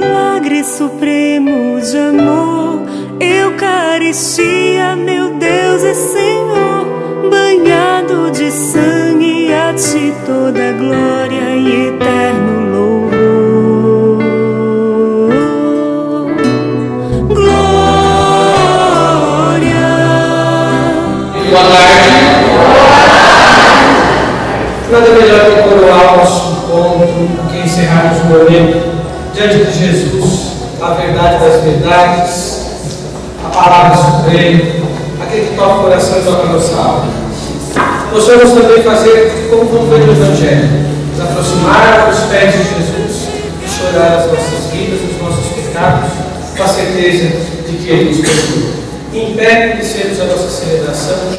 milagre supremo de amor, Eucaristia, meu Deus e Senhor, banhado de sangue, a ti toda glória e eterno louvor. Glória. Boa tarde. Nada melhor que coroar o nosso encontro, que encerrarmos o momento diante de Jesus, a verdade das verdades, a palavra suprema, aquele que toca o coração e toca a nossa alma. Nós vamos também fazer como vamos ver no Evangelho, nos aproximar dos pés de Jesus e chorar as nossas vidas, os nossos pecados, com a certeza de que Ele nos perdoa. Em pé, iniciemos a nossa celebração.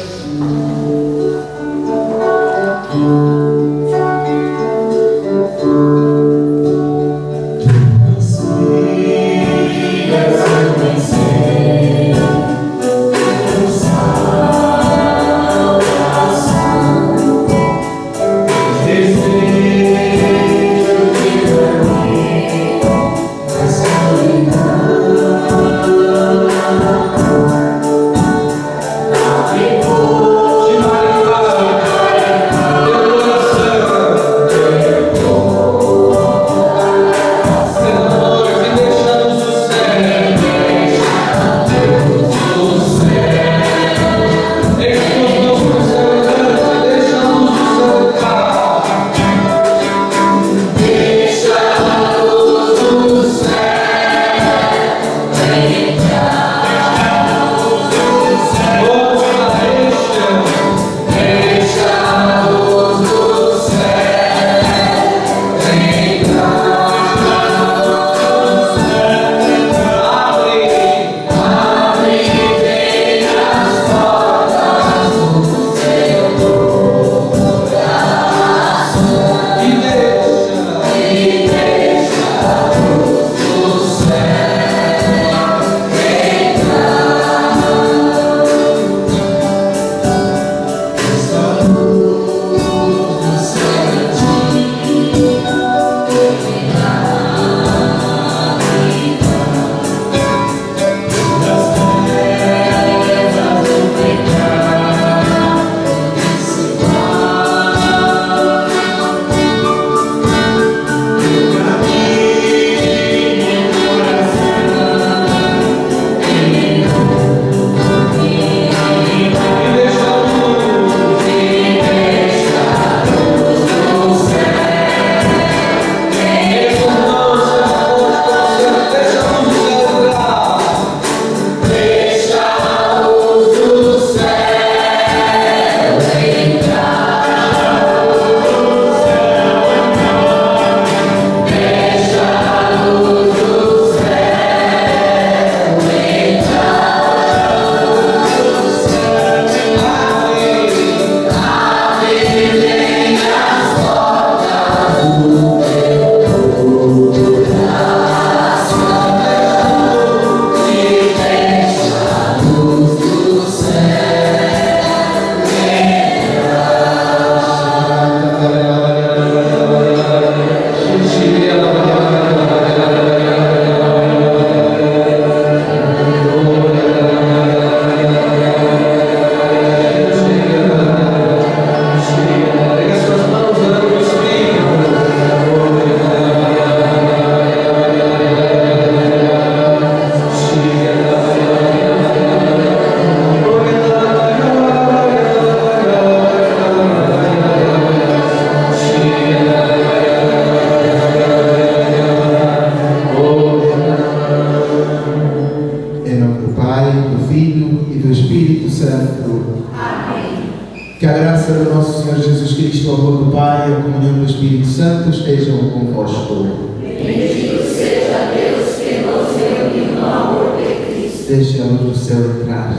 Deixe a luz do céu entrar.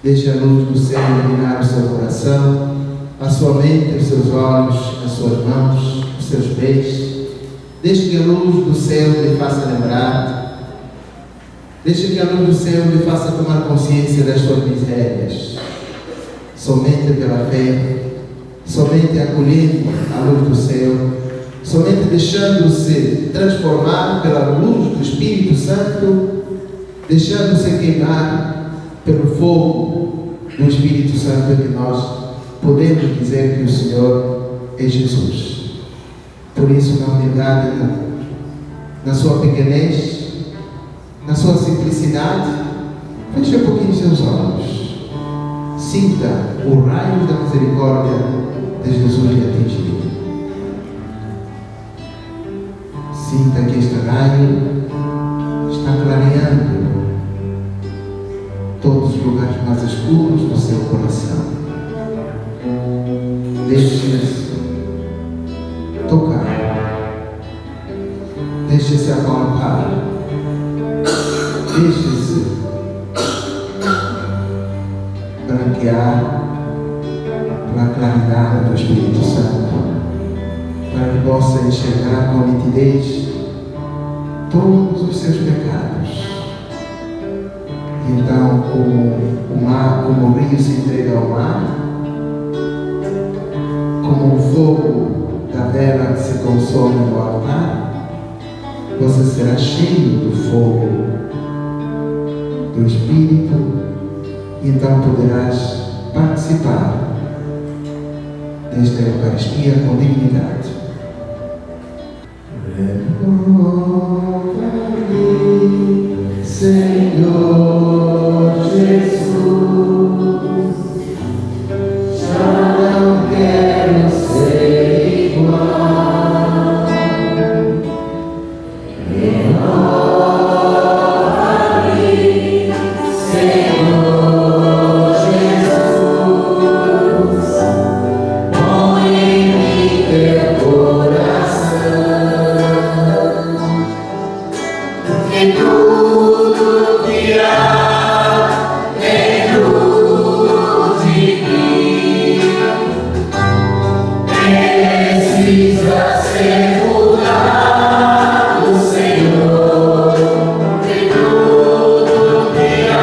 Deixe a luz do céu iluminar o seu coração, a sua mente, os seus olhos, as suas mãos, os seus pés. Deixe que a luz do céu lhe faça lembrar. Deixe que a luz do céu lhe faça tomar consciência das suas misérias. Somente pela fé, somente acolhendo a luz do céu, somente deixando-se transformar pela luz do Espírito Santo, deixando-se queimar pelo fogo do Espírito Santo, é que nós podemos dizer que o Senhor é Jesus. Por isso, na humildade, na sua pequenez, na sua simplicidade, feche um pouquinho seus olhos. Sinta o raio da misericórdia de Jesus lhe atingir. Sinta que este raio está clareando todos os lugares mais escuros do seu coração. Deixe-se tocar, deixe-se apalpar, deixe-se branquear pela claridade do Espírito Santo, para que possa enxergar com nitidez todos os seus pecados. E então, como o rio se entrega ao mar, como o fogo da vela que se consome no altar, você será cheio do fogo do Espírito, e então poderás participar desta Eucaristia com dignidade. Renova-me, Senhor Jesus, já não quero ser igual. Renova-me, Senhor Jesus, põe em mim teu coração, porque tudo que há dentro de mim precisa ser mudado, Senhor. Que tudo que há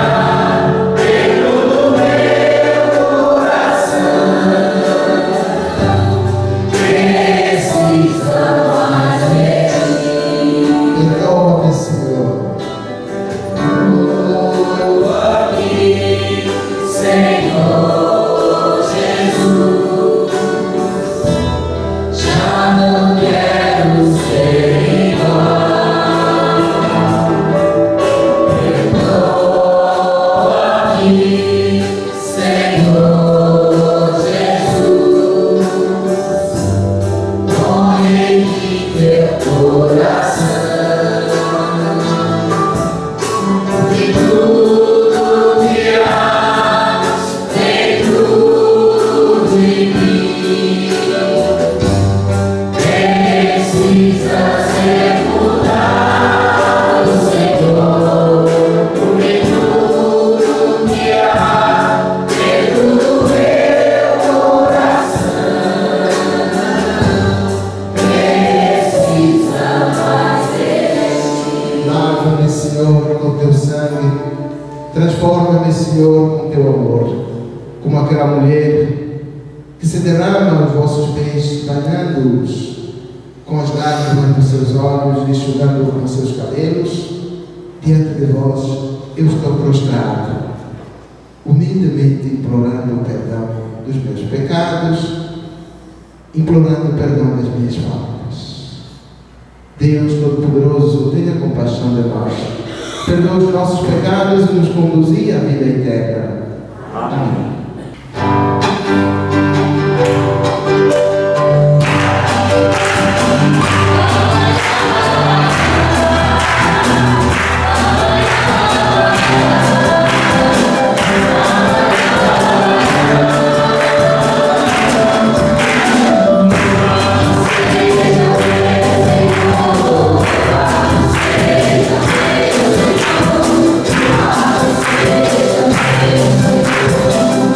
dentro do meu coração precisa mais de ti. Renova-me, Senhor. Renova-me, Senhor Jesus, já não quero ser igual. Renova-me, Senhor Jesus, põe em mim teu coração, que tudo que há dentro de mim precisa ser mudado, Senhor. Porque tudo que há dentro do meu coração precisa mais de ti. Lava-me, Senhor, com teu sangue. Transforma-me, Senhor, com teu amor, como aquela mulher que se derrama aos vossos pés, banhando-os com as lágrimas dos seus olhos, enxugando com seus cabelos. Diante de vós eu estou prostrado, humildemente implorando o perdão dos meus pecados, implorando o perdão das minhas faltas. Deus Todo-Poderoso, tenha compaixão de nós, perdoa os nossos pecados e nos conduzir à vida eterna. Amém. Seja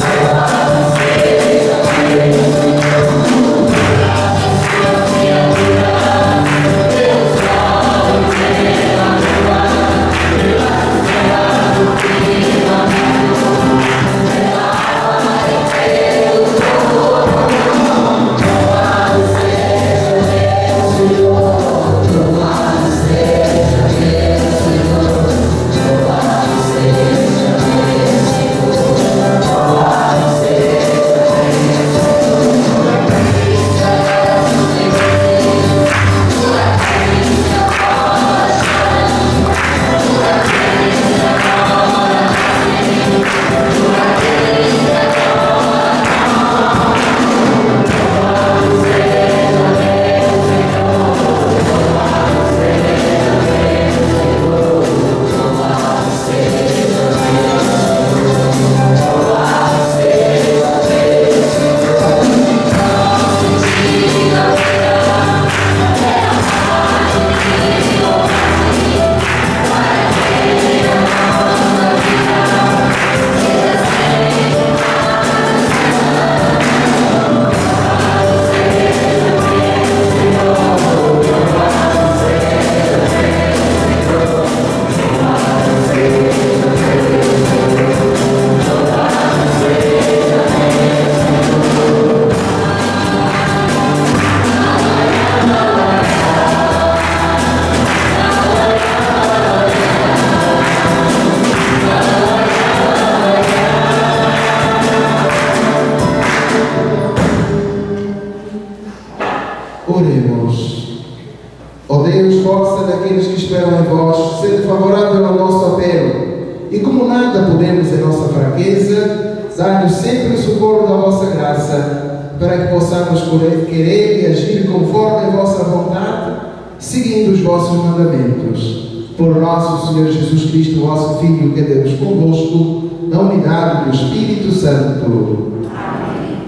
Ó Deus, força daqueles que esperam em vós, sede favorável ao nosso apelo, e como nada podemos em nossa fraqueza, dai-nos sempre o socorro da vossa graça, para que possamos querer e agir conforme a vossa vontade, seguindo os vossos mandamentos. Por nosso Senhor Jesus Cristo, vosso Filho, que é Deus convosco, na unidade do Espírito Santo. Amém.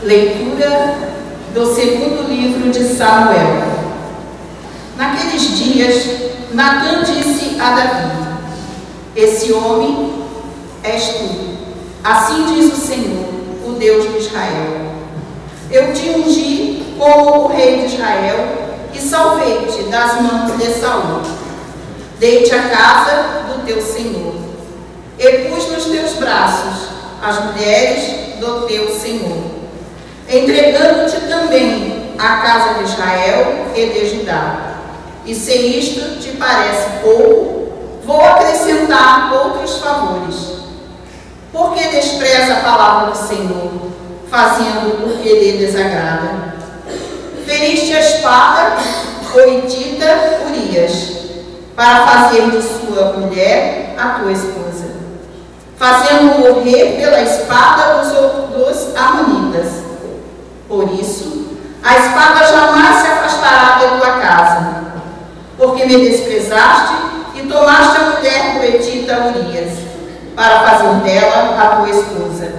Leitura do segundo livro de Samuel. Naqueles dias, Natã disse a Davi: esse homem és tu. Assim diz o Senhor, o Deus de Israel. Eu te ungi como o rei de Israel e salvei-te das mãos de Saul. Dei-te a casa do teu Senhor e pus nos teus braços as mulheres do teu Senhor, entregando-te também a casa de Israel e de Judá. E se isto te parece pouco, vou acrescentar outros favores. Por que despreza a palavra do Senhor, fazendo o que lhe desagrada? Feriste a espada o hitita Urias, para fazer de sua mulher a tua esposa, fazendo morrer pela espada dos amonitas. Por isso, a espada jamais se afastará da tua casa, porque me desprezaste e tomaste a mulher do hitita Urias, para fazer dela a tua esposa.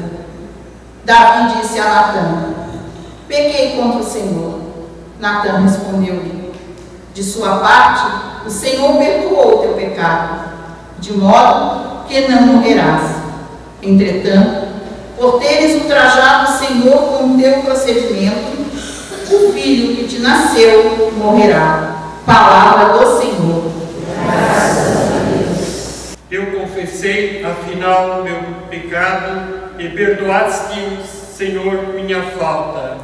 Davi disse a Natã: pequei contra o Senhor. Natã respondeu-lhe: de sua parte, o Senhor perdoou o teu pecado, de modo que não morrerás. Entretanto, por teres ultrajado o Senhor com o teu procedimento, o filho que te nasceu morrerá. Palavra do Senhor. Graças a Deus. Eu confessei, afinal, meu pecado, e perdoaste, Senhor, minha falta.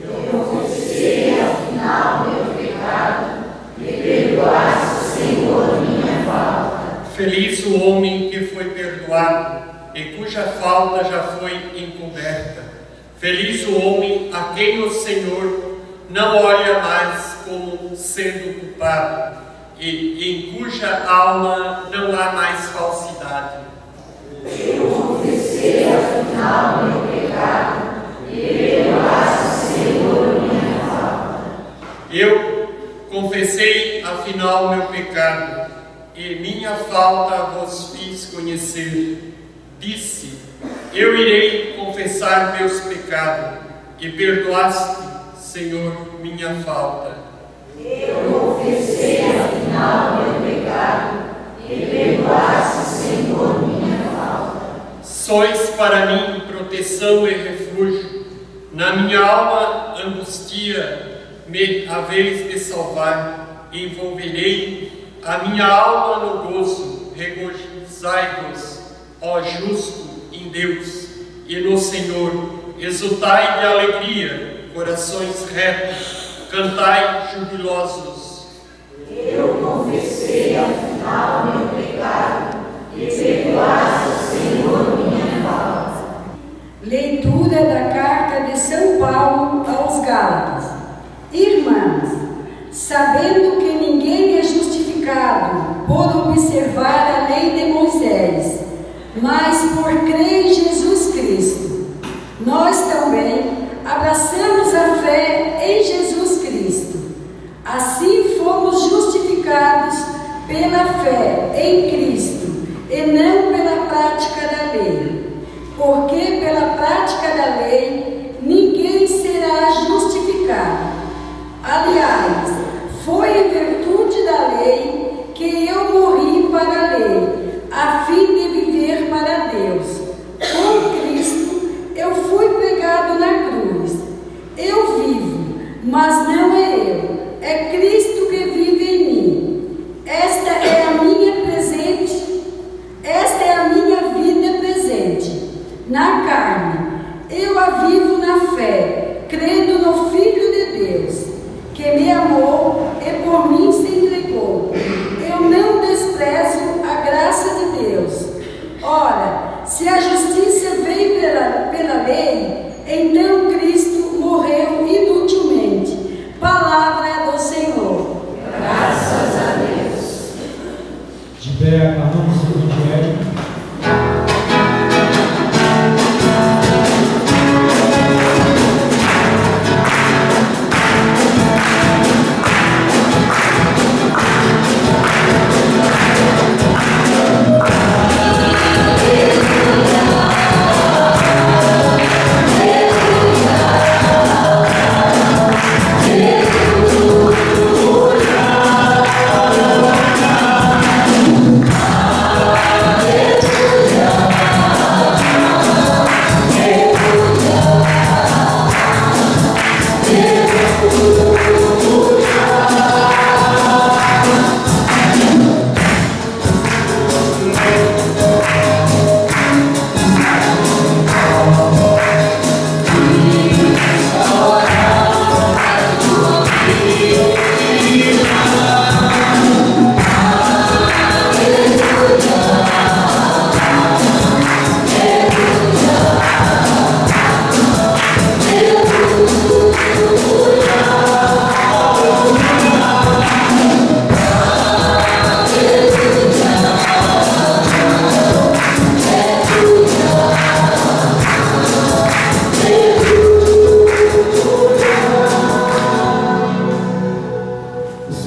Eu confessei, afinal, meu pecado, e perdoaste, Senhor, minha falta. Feliz o homem que foi perdoado e cuja falta já foi encoberta. Feliz o homem a quem o Senhor não olha mais como sendo culpado e em cuja alma não há mais falsidade. Eu confessei, afinal, meu pecado, e perdoaste, Senhor, minha falta. Eu confessei, afinal, meu pecado, e minha falta vos fiz conhecer. Disse: eu irei confessar meus pecados, e perdoaste, Senhor, minha falta. Eu confessei, afinal, meu pecado, e perdoaste, Senhor, minha falta. Sois para mim proteção e refúgio. Na minha alma angustia me haveis de salvar. Envolverei a minha alma no gozo. Regozijai-vos, ó justo, em Deus e no Senhor. Exultai de alegria, corações retos, cantai jubilosos. Eu confessei, afinal, meu pecado, e perdoaste, Senhor, minha falta. Leitura da carta de São Paulo aos Gálatas. Irmãos, sabendo que ninguém é justificado por observar a lei de Moisés, mas por crer em Jesus Cristo, nós também abraçamos a fé em Jesus Cristo. Assim fomos justificados pela fé em Cristo e não pela prática da lei. Porque pela prática da lei ninguém será justificado. Aliás, foi em virtude da lei que eu morri para a lei, a fim de viver para Deus. Com Cristo eu fui pregado na cruz. Eu vivo, mas não é eu, é Cristo que vive em mim. Esta é a minha vida presente, na carne. Eu a vivo na fé, crendo no Filho de Deus, que me amou e por mim se entregou. Eu não desprezo a graça de Deus. Ora, se a justiça veio pela lei, então Cristo morreu inutilmente. Palavra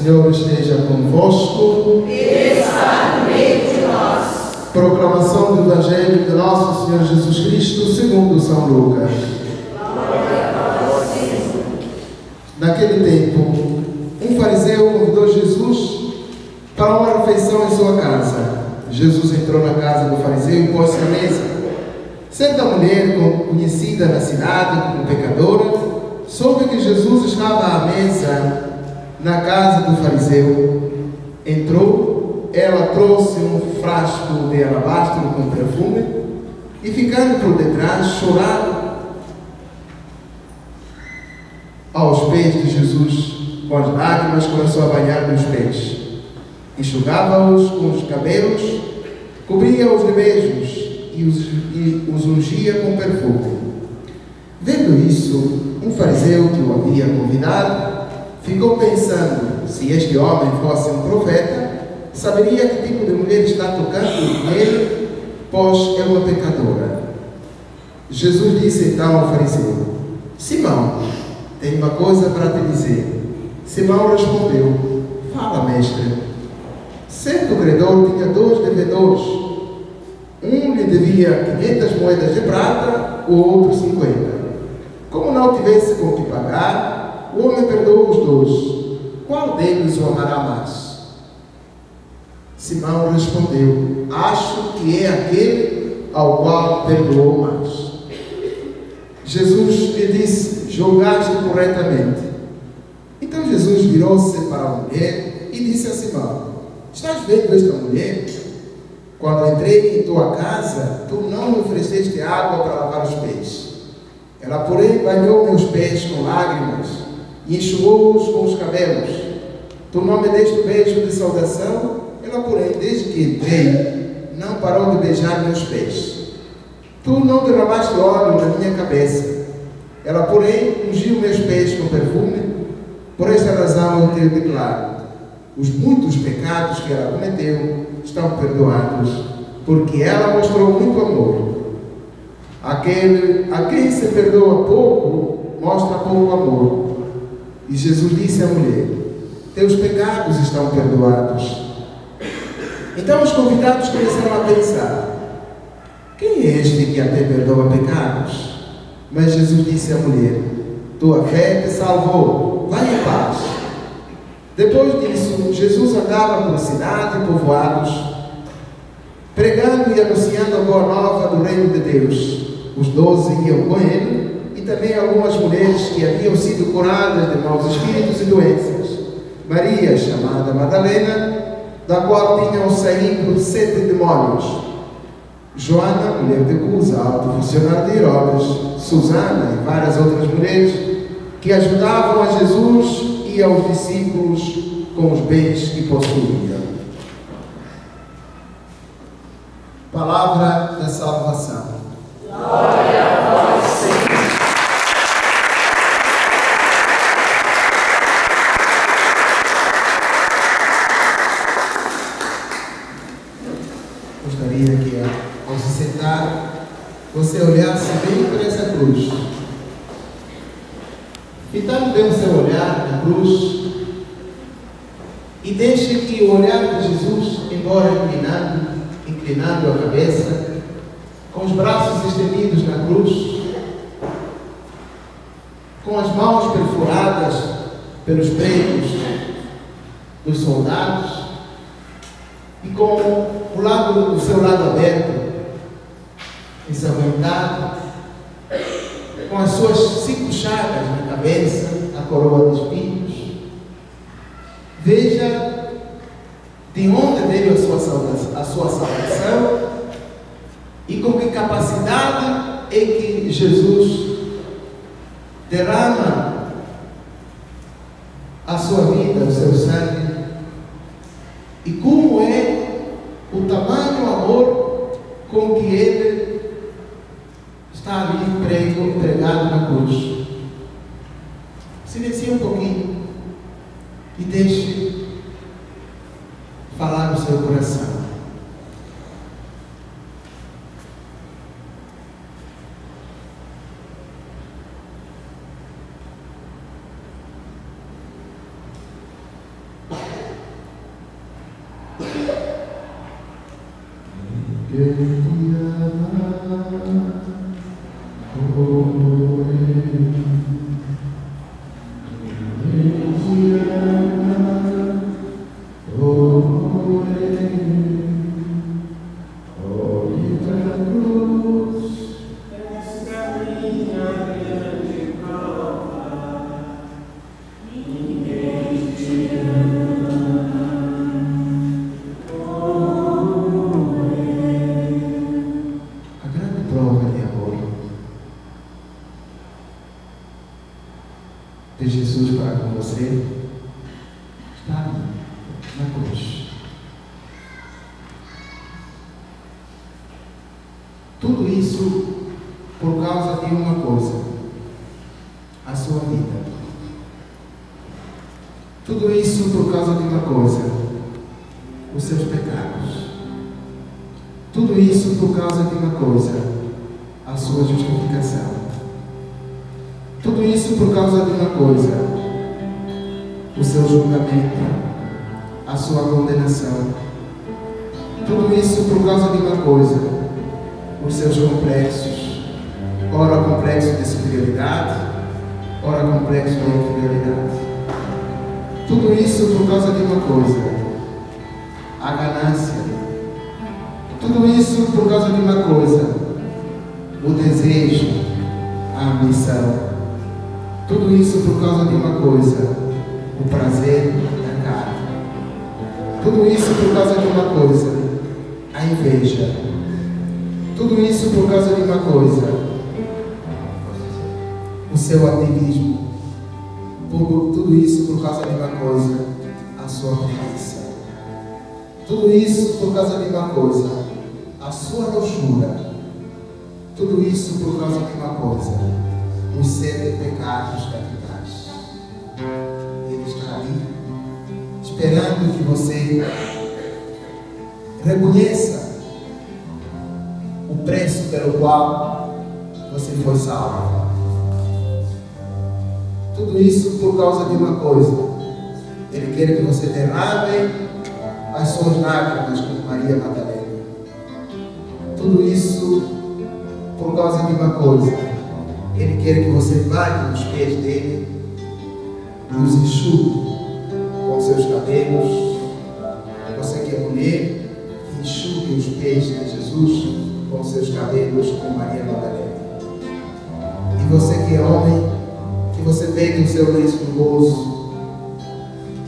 Senhor esteja convosco. Ele está no meio de nós. Proclamação do Evangelho de nosso Senhor Jesus Cristo segundo São Lucas. Glória a vós, Senhor. Naquele tempo, um fariseu convidou Jesus para uma refeição em sua casa. Jesus entrou na casa do fariseu e pôs-se à mesa. Certa mulher, conhecida na cidade como pecadora, soube que Jesus estava à mesa na casa do fariseu. Entrou, ela trouxe um frasco de alabastro com perfume e, ficando por detrás, chorava aos pés de Jesus. Com as lágrimas começou a banhar-lhe os pés. Enxugava-os com os cabelos, cobria-os de beijos e os ungia com perfume. Vendo isso, um fariseu que o havia convidado ficou pensando: se este homem fosse um profeta, saberia que tipo de mulher está tocando nele, pois é uma pecadora. Jesus disse então ao fariseu: Simão, tenho uma coisa para te dizer. Simão respondeu: Fala, mestre. Certo credor tinha 2 devedores. Um lhe devia 500 moedas de prata, o outro 50. Como não tivesse com que pagar, o homem perdoou os 2. Qual deles o amará mais? Simão respondeu: Acho que é aquele ao qual perdoou mais. Jesus lhe disse: Julgaste corretamente. Então Jesus virou-se para a mulher e disse a Simão: Estás vendo esta mulher? Quando entrei em tua casa, tu não me ofereceste água para lavar os pés. Ela, porém, banhou meus pés com lágrimas e enxugou-os com os cabelos. Tu não me deste o beijo de saudação. Ela, porém, desde que entrei, não parou de beijar meus pés. Tu não derramaste óleo na minha cabeça. Ela, porém, ungiu meus pés com perfume. Por esta razão eu te declaro: os muitos pecados que ela cometeu estão perdoados, porque ela mostrou muito amor. Aquele a quem se perdoa pouco, mostra pouco amor. E Jesus disse à mulher: Teus pecados estão perdoados. Então os convidados começaram a pensar: Quem é este que até perdoa pecados? Mas Jesus disse à mulher: Tua fé te salvou, vai em paz. Depois disso, Jesus andava por cidades e povoados, pregando e anunciando a boa nova do reino de Deus. Os 12 iam com ele, e também algumas mulheres que haviam sido curadas de maus espíritos e doenças. Maria, chamada Madalena, da qual tinham saído 7 demônios. Joana, mulher de Cusa, alto funcionário de Herodes. Susana e várias outras mulheres que ajudavam a Jesus e aos discípulos com os bens que possuíam. Palavra da salvação. Glória a vós, Senhor. Gostaria que, ao se sentar, você olhasse bem para essa cruz. Então, dê o seu olhar na cruz e deixe que o olhar de Jesus, embora inclinando a cabeça, com os braços estendidos na cruz, com as mãos perfuradas pelos pregos dos soldados e com o seu lado aberto, ensanguentado, com as suas 5 chagas na cabeça, a coroa de espinhos. Veja de onde veio a sua salvação e com que capacidade é que Jesus derrama a sua vida, o seu sangue, e como é o tamanho amor com que ele está ali pregado na cruz. Silencie um pouquinho e deixe falar no seu coração. de Jesus para com você está ali, na cruz. Tudo isso por causa de uma coisa: a sua vida. Tudo isso por causa de uma coisa: os seus pecados. Tudo isso por causa de uma coisa: a sua justificação. Tudo isso por causa de uma coisa: o seu julgamento, a sua condenação. Tudo isso por causa de uma coisa: os seus complexos. Ora complexo de superioridade, ora complexo de inferioridade. Tudo isso por causa de uma coisa: a ganância. Tudo isso por causa de uma coisa: o desejo, a ambição. Tudo isso por causa de uma coisa: o prazer da carne. Tudo isso por causa de uma coisa: a inveja. Tudo isso por causa de uma coisa: o seu ativismo. Tudo isso por causa de uma coisa: a sua preguiça. Tudo isso por causa de uma coisa: a sua luxúria. Tudo isso por causa de uma coisa: os 7 pecados capitais. Ele está ali, esperando que você reconheça o preço pelo qual você foi salvo. Tudo isso por causa de uma coisa: Ele quer que você derrame as suas lágrimas como Maria Madalena. Tudo isso por causa de uma coisa: Ele quer que você banhe os pés dele e os enxugue com seus cabelos. Você que é mulher, enxugue os pés de Jesus com seus cabelos como Maria Madalena. E você que é homem, que você pegue o seu lenço no bolso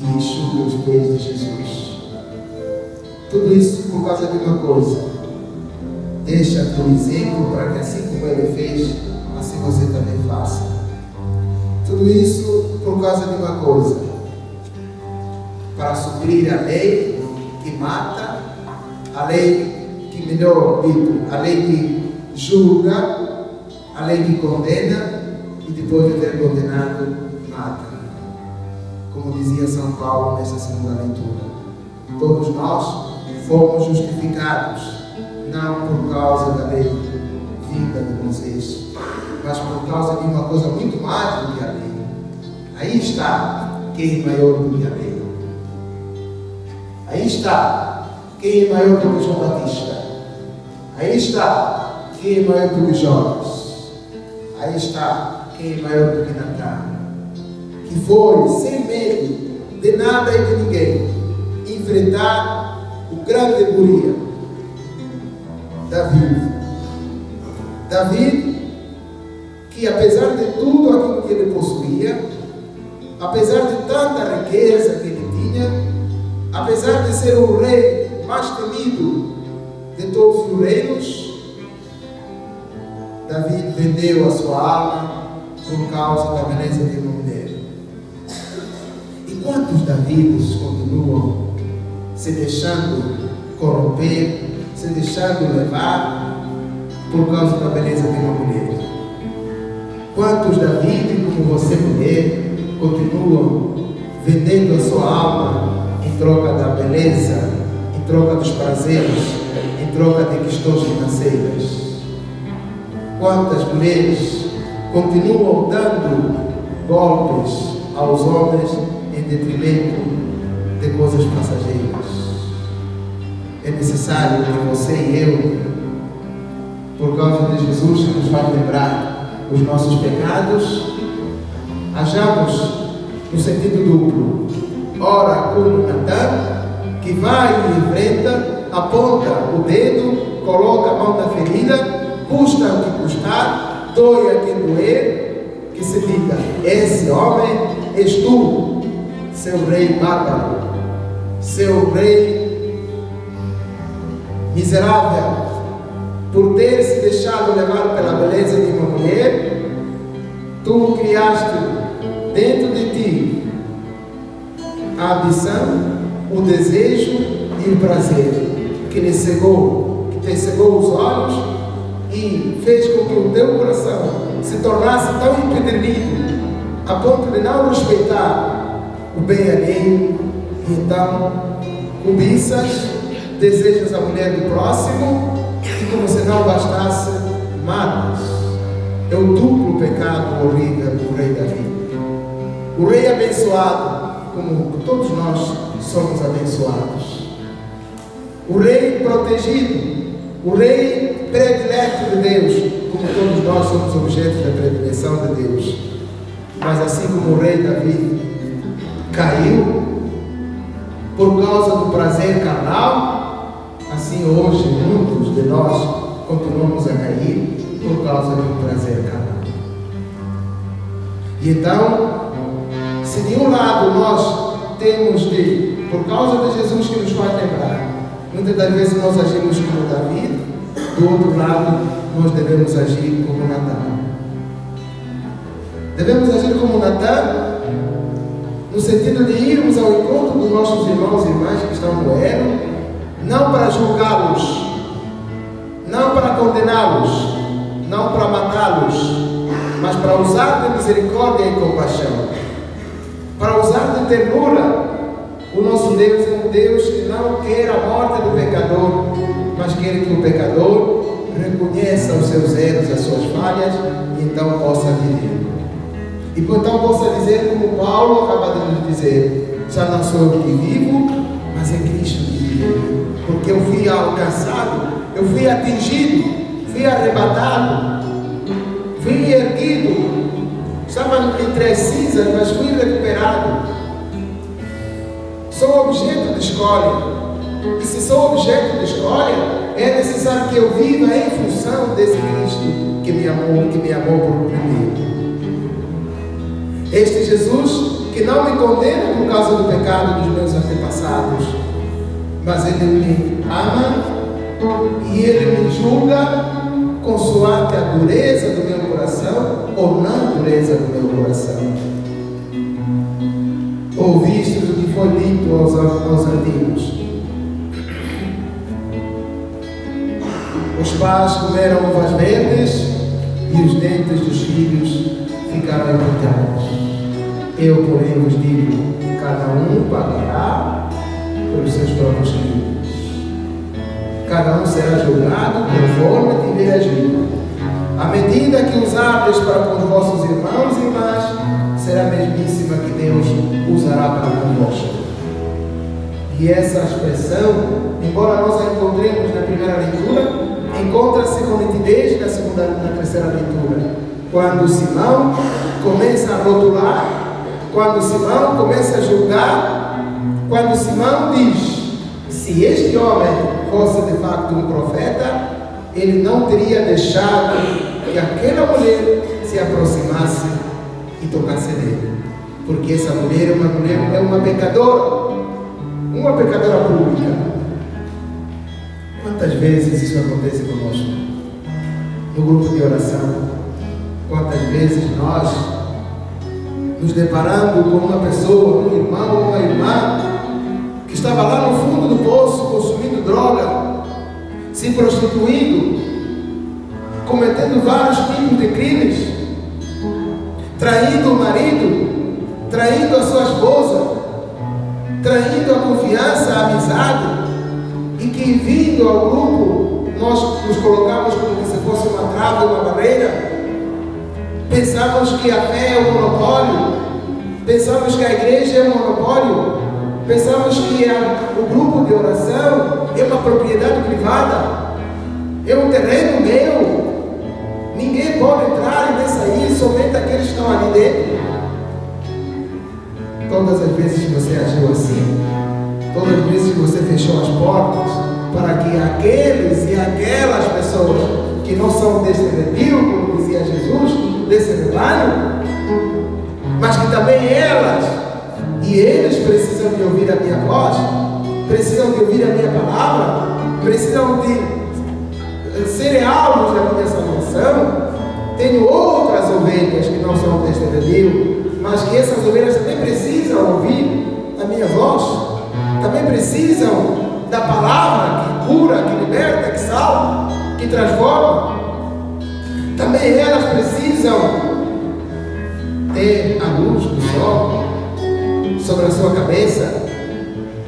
e enxugue os pés de Jesus. Tudo isso por causa de uma coisa: deixa o exemplo para que assim como ele fez, assim você também faça. Tudo isso por causa de uma coisa: para suprir a lei que mata, a lei que, melhor dito, a lei que julga, a lei que condena, e depois de ter condenado, mata. Como dizia São Paulo nessa segunda leitura, todos nós fomos justificados, não por causa da lei vinda de Moisés, mas por causa de uma coisa muito mais do que a lei. Aí está quem é maior do que a lei. Aí está quem é maior do que João Batista. Aí está quem é maior do que Jonas. Aí está quem é maior do que Natan, que foi, sem medo de nada e de ninguém, enfrentar o grande Golias, Davi, que apesar de tudo aquilo que ele possuía, apesar de tanta riqueza que ele tinha, apesar de ser o rei mais temido de todos os reinos, Davi vendeu a sua alma por causa da beleza de uma mulher. E quantos Davides continuam se deixando corromper, se deixando levar por causa da beleza de uma mulher? Quantos Davides, como você mulher, continuam vendendo a sua alma em troca da beleza, em troca dos prazeres, em troca de questões financeiras? Quantas mulheres continuam dando golpes aos homens em detrimento de coisas passageiras? é necessário que você e eu, por causa de Jesus que nos faz lembrar os nossos pecados, hajamos no sentido duplo. Ora, como Natan, que vai e enfrenta, aponta o dedo, coloca a mão na ferida, custa o que custar, doe a quem doer, que se diga: esse homem és tu, seu rei bárbaro, seu rei miserável, por ter se deixado levar pela beleza de uma mulher. Tu criaste dentro de ti a ambição, o desejo e o prazer, que lhe cegou, que te cegou os olhos e fez com que o teu coração se tornasse tão empedernido a ponto de não respeitar o bem alheio. E então cobiças, desejas a mulher do próximo e, como se não bastasse, matas. É o duplo pecado horrível do rei Davi. O rei abençoado, como todos nós somos abençoados. O rei protegido, o rei predileto de Deus, como todos nós somos objetos da predileção de Deus. Mas assim como o rei Davi caiu por causa do prazer carnal, assim hoje muitos de nós continuamos a cair por causa do prazer carnal. E então, se de um lado nós temos de, por causa de Jesus que nos faz lembrar, muitas das vezes nós agimos como Davi, do outro lado nós devemos agir como Natan. Devemos agir como Natan, no sentido de irmos ao encontro dos nossos irmãos e irmãs que estão no erro, não para julgá-los, não para condená-los, não para matá-los, mas para usar de misericórdia e compaixão, para usar de ternura. O nosso Deus é um Deus que não quer a morte do pecador, mas quer que o pecador reconheça os seus erros, as suas falhas, e então possa viver. E então possa dizer, como Paulo acaba de nos dizer: já não sou eu que vivo, mas é Cristo que vive. Porque eu fui alcançado, eu fui atingido, fui arrebatado, fui erguido, estava entre as cinzas, mas fui recuperado. Sou objeto de escolha. E se sou objeto de escolha, é necessário que eu viva em função desse Cristo que me amou por primeiro. Este Jesus que não me condena por causa do pecado dos meus antepassados, mas Ele me ama e Ele me julga consoante a dureza do meu coração ou não dureza do meu coração. Ouviste o que foi dito aos antigos: os pais comeram uvas verdes e os dentes dos filhos ficaram irritados. Eu, porém, vos digo: cada um pagará pelos seus próprios crimes. Cada um será julgado conforme tiver agido. A medida que usardes para com os vossos irmãos e irmãs será a mesmíssima que Deus usará para convosco. E essa expressão, embora nós a encontremos na primeira leitura, encontra-se com nitidez na terceira leitura, quando Simão começa a rotular, quando Simão começa a julgar, quando Simão diz: se este homem fosse de facto um profeta, ele não teria deixado que aquela mulher se aproximasse e tocasse nele, porque essa mulher é uma pecadora pública. Quantas vezes isso acontece conosco? No grupo de oração, quantas vezes nós nos deparando com uma pessoa, um irmão ou uma irmã que estava lá no fundo do poço consumindo droga, se prostituindo, cometendo vários tipos de crimes, traindo o marido, traindo a sua esposa, traindo a confiança, a amizade, e que vindo ao grupo nós nos colocamos como se fosse uma trava, uma barreira. Pensamos que a fé é um monopólio, pensamos que a igreja é um monopólio, Pensamos que o grupo de oração é uma propriedade privada, é um terreno meu. Ninguém pode entrar e nem sair, somente aqueles que estão ali dentro. Todas as vezes que você agiu assim, todas as vezes que você fechou as portas para que aqueles e aquelas pessoas que não são desse redil, como dizia Jesus, desse rebanho, mas que também elas e eles precisam de ouvir a minha voz, precisam de ouvir a minha palavra, precisam de serem alvos da minha salvação. Tenho outras ovelhas que não são deste redil, mas que essas ovelhas também precisam ouvir a minha voz, também precisam da palavra que cura, que liberta, que salva, que transforma. Também elas precisam ter a luz do sol sobre a sua cabeça,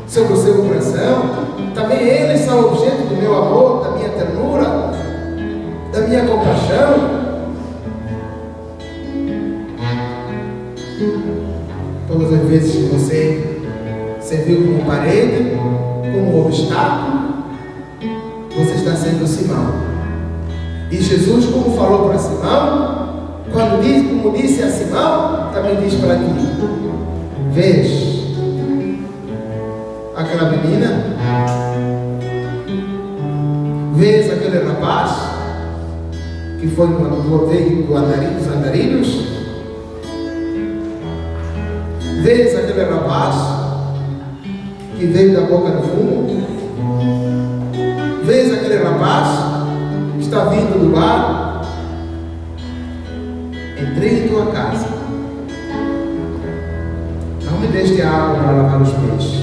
sobre o seu coração. Também eles são objeto do meu amor, da minha ternura, da minha compaixão. Todas as vezes que você se viu como parede, como obstáculo, você está sendo Simão. E Jesus, como falou para Simão, como disse a Simão, também diz para ti: vês aquela menina? Vês aquele rapaz que foi quando veio dos andarilhos? Vês aquele rapaz que veio da boca do fumo? Vês aquele rapaz que está vindo do bar? Entrei em tua casa, não me deste água para lavar os pés.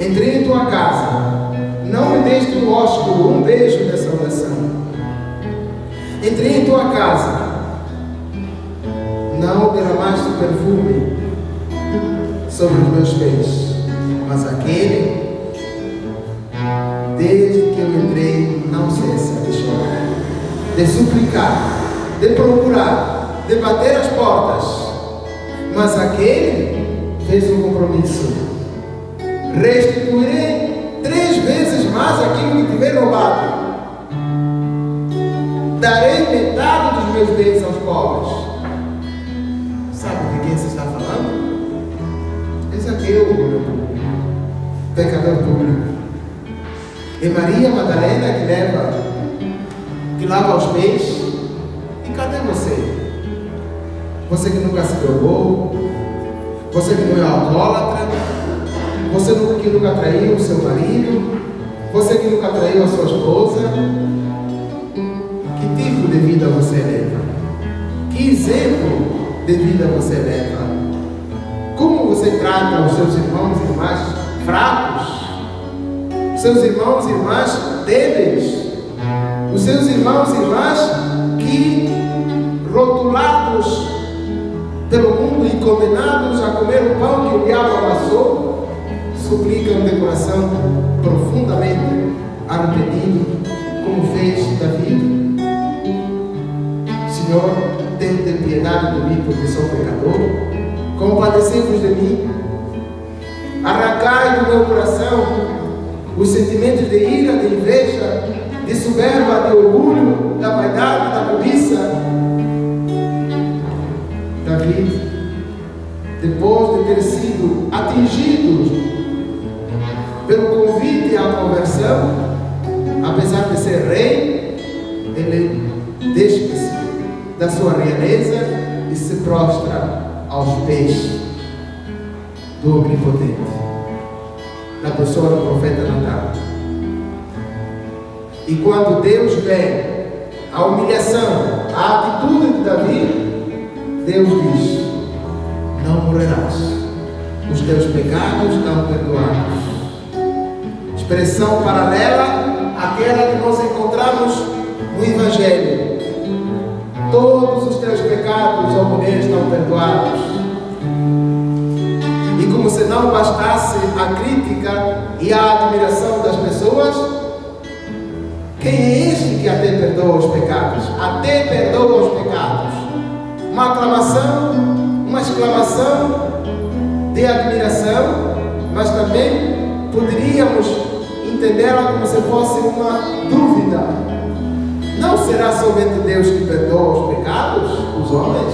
Entrei em tua casa, não me deste um ósculo, um beijo de saudação. Entrei em tua casa, não derramaste perfume sobre os meus pés, mas aquele, desde que eu entrei, não cessa de chorar, de suplicar, de procurar, de bater as portas. Mas aquele fez um compromisso: restituirei 3 vezes mais aquilo que tiver roubado, darei metade dos meus bens aos pobres. Sabe de quem você está falando? Esse aqui é o pecador público. E Maria Madalena que lava os pés. E cadê você? Você que nunca se drogou, você que não é alcoólatra, você que nunca traiu o seu marido, você que nunca traiu a sua esposa. Que tipo de vida você leva? Que exemplo de vida você leva? Como você trata os seus irmãos e irmãs fracos? Seus irmãos e irmãs débeis? Os seus irmãos e irmãs que, rotulados pelo mundo e condenados a comer o pão que o diabo amassou, suplicam de coração profundamente arrependido, como fez Davi: Senhor, tende piedade de mim, porque sou pecador. Compadecei-vos de mim. Arrancai do meu coração os sentimentos de ira, de inveja, de soberba, de orgulho, da vaidade, da cobiça. Davi, depois de ter sido atingido pelo convite à conversão, apesar de ser rei, ele despe-se da sua realeza e se prostra aos pés do Onipotente, na pessoa do profeta Natan. E quando Deus vê a humilhação, a atitude de Davi, Deus diz: não morrerás, os teus pecados estão perdoados. Expressão paralela àquela que nós encontramos no Evangelho: todos os teus pecados, ó mulher, estão perdoados. E como se não bastasse a crítica e a admiração das pessoas, quem é este que até perdoa os pecados? Até perdoa os pecados. Uma aclamação, uma exclamação de admiração, mas também poderíamos entendê-la como se fosse uma dúvida. Não será somente Deus que perdoa os pecados dos homens,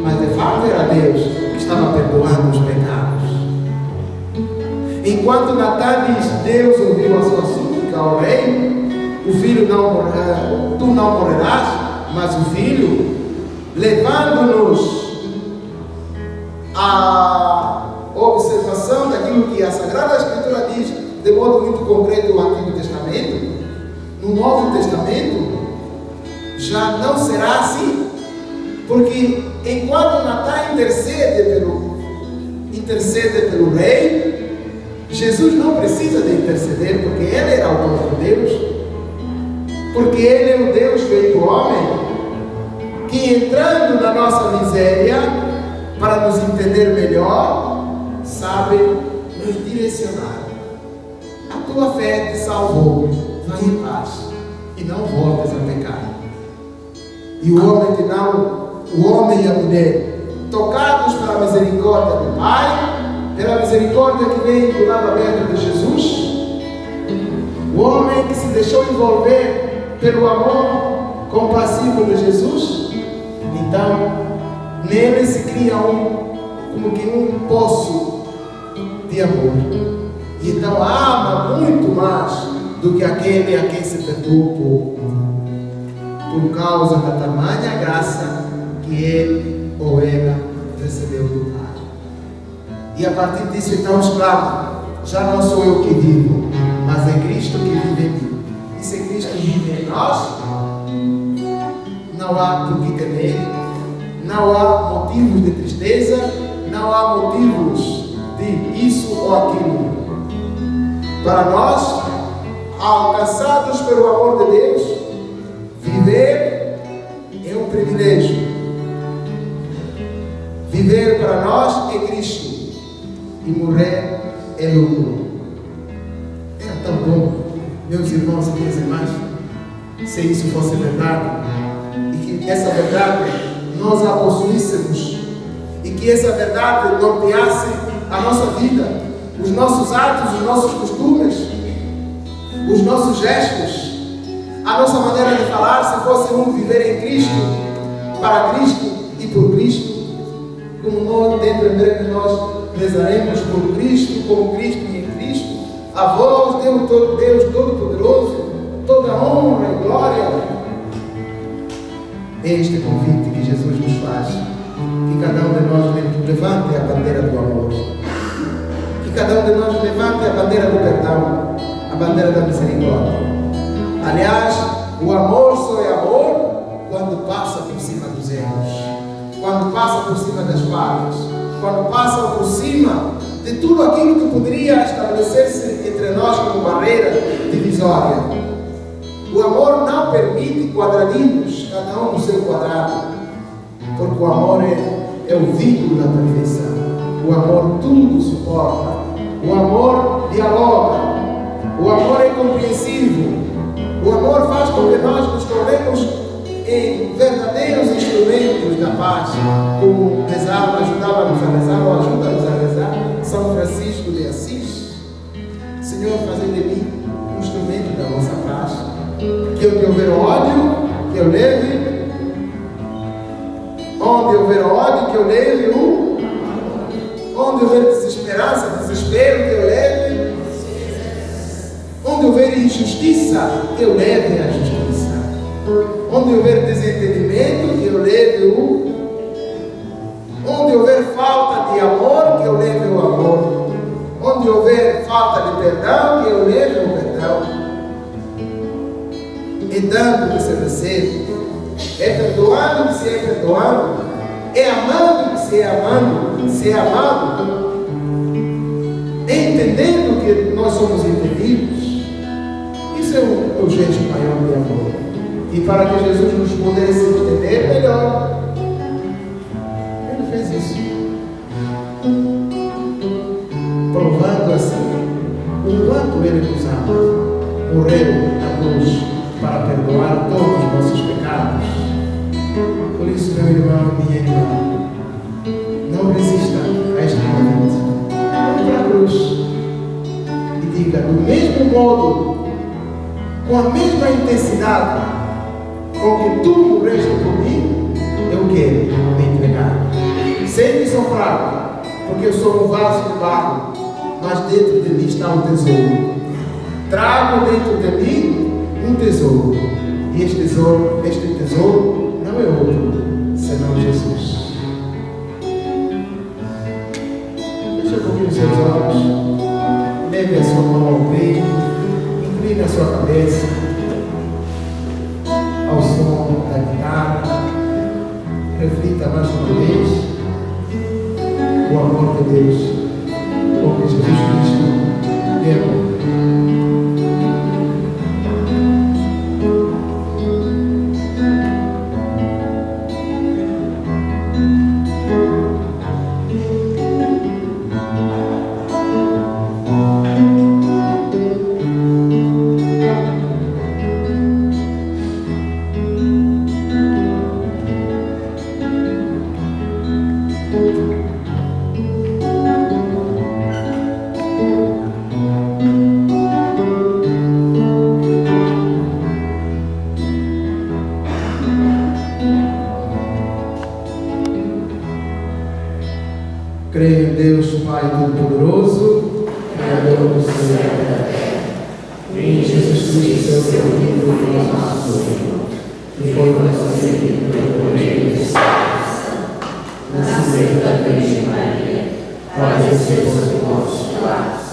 mas de fato era Deus que estava perdoando os pecados. Enquanto Natan diz: Deus ouviu a sua súplica ao rei, o filho não morrerá, tu não morrerás, mas o filho, levando-nos à observação daquilo que a Sagrada Escritura diz de modo muito concreto no Antigo Testamento, no Novo Testamento já não será assim, porque enquanto Natan intercede pelo rei, Jesus não precisa de interceder, porque ele era o próprio Deus, porque ele é o Deus feito homem, que entrando na nossa miséria, para nos entender melhor, sabe nos direcionar. A tua fé te salvou, vai em paz e não voltes a pecar. E o homem e a mulher, tocados pela misericórdia do Pai, pela misericórdia que vem do lado aberto de Jesus, o homem que se deixou envolver pelo amor compassivo de Jesus, então nele se cria como que um poço de amor, e então ama muito mais do que aquele a quem se perdoou por causa da tamanha graça que ele ou ela recebeu do Pai. E a partir disso então exclama: já não sou eu que vivo, mas é Cristo que vive em mim. E se Cristo vive em nós, não há por que temer, não há motivos de tristeza, não há motivos de isso ou aquilo. Para nós, alcançados pelo amor de Deus, viver é um privilégio. Viver para nós é Cristo e morrer é lucro. Era tão bom, meus irmãos e minhas irmãs, se isso fosse verdade, e que essa verdade nós a possuíssemos, e que essa verdade norteasse a nossa vida, os nossos atos, os nossos costumes, os nossos gestos, a nossa maneira de falar, se fosse viver em Cristo, para Cristo e por Cristo, como nós, dentro em breve, nós rezaremos por Cristo, com Cristo e em Cristo, a vós, Deus Todo-Poderoso, toda honra e glória. É este convite que Jesus nos faz, que cada um de nós levante a bandeira do amor, que cada um de nós levante a bandeira do perdão, a bandeira da misericórdia. Aliás, o amor só é amor quando passa por cima dos erros, quando passa por cima das falhas, quando passa por cima de tudo aquilo que poderia estabelecer-se entre nós como barreira divisória. O amor não permite quadradinhos, cada um no seu quadrado, porque o amor é o vínculo da perfeição. O amor tudo suporta, o amor dialoga, o amor é compreensivo, o amor faz com que nós nos tornemos em verdadeiros instrumentos da paz, como ajudava-nos a rezar, ou ajuda-nos a rezar São Francisco de Assis. Senhor, fazei de mim um instrumento da vossa paz, que onde houver ódio, que eu leve, onde houver ódio, que eu leve onde houver desesperança, desespero, que eu leve, onde houver injustiça, que eu leve a justiça, onde houver desentendimento, que eu leve onde houver falta de amor, que eu leve o amor, onde houver falta de perdão, que eu leve o perdão. É dando que se recebe, é perdoando que se é perdoando, é amando que se é amando, se é amado, é entendendo que nós somos entendidos. Isso é o gesto maior de amor. E para que Jesus nos pudesse entender melhor, Ele fez isso, provando assim o quanto Ele nos ama. Morreu na cruz para perdoar todos os nossos pecados. Por isso, meu irmão e minha irmã, não resista a este convite. vida, do mesmo modo, com a mesma intensidade com que tu morreste por mim, eu quero me entregar. Sei que sou fraco, porque eu sou um vaso de barro, mas dentro de mim está um tesouro. Trago dentro de mim um tesouro. E este tesouro não é outro senão Jesus. Feche um pouquinho os seus olhos, leve a sua mão ao peito, incline a sua cabeça ao som da guitarra, reflita mais uma vez o amor de Deus, porque Jesus Cristo é amor. Creio em Deus, Pai Todo-Poderoso, Criador do céu e da terra, e em Jesus Cristo, seu Filho e nosso Senhor, que foi concebido por meio do Espírito Santo, nasceu da Virgem Maria, padeceu por nossos pecados,